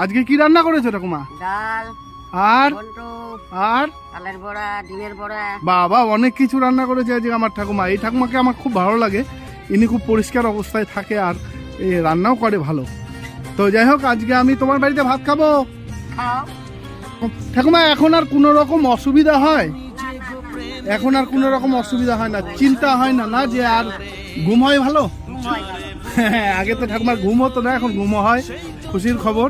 আজকে কি রান্না করেছো ঠাকুমা? ডাল আর ঘন্ট আর চালের বড়া ডিমের বড়া। বাবা, অনেক কিছু রান্না করেছে আজকে আমার ঠাকুমা। এই ঠাকুমাকে আমার খুব ভালো লাগে, ইনি খুব পরিষ্কার অবস্থায় থাকে আর রান্নাও করে ভালো। তো যাই হোক, আজকে আমি তোমার বাড়িতে ভাত খাবো। খাও। ঠাকুমা এখন আর কোনো রকম অসুবিধা হয়? এখন আর কোনো রকম অসুবিধা হয় না, চিন্তা হয় না, না যে আর ঘুম হয় ভালো? হয় না। হ্যাঁ, আগে তো ঠাকুমার ঘুম হতো না, এখন ঘুমও হয়, খুশির খবর।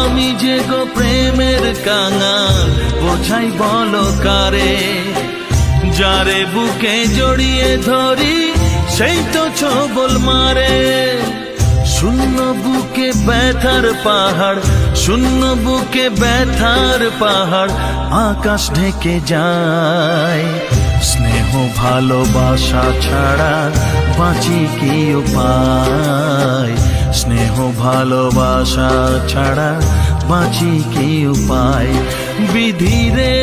আমি যে গো প্রেমের কাঙাল, বোঝাই বলো কারে, যারে বুকে জড়িয়ে ধরি সেই তো ছবল মারে। শূন্য বুকে ব্যথার পাহাড়, শূন্য বুকে ব্যথার পাহাড়, আকাশ ঢেকে যায়। স্নেহ ভালোবাসা ছাড়া বাঁচি কি উপায়, স্নেহ ভালোবাসা ছাড়া বাঁচি কি উপায়। বিধি রে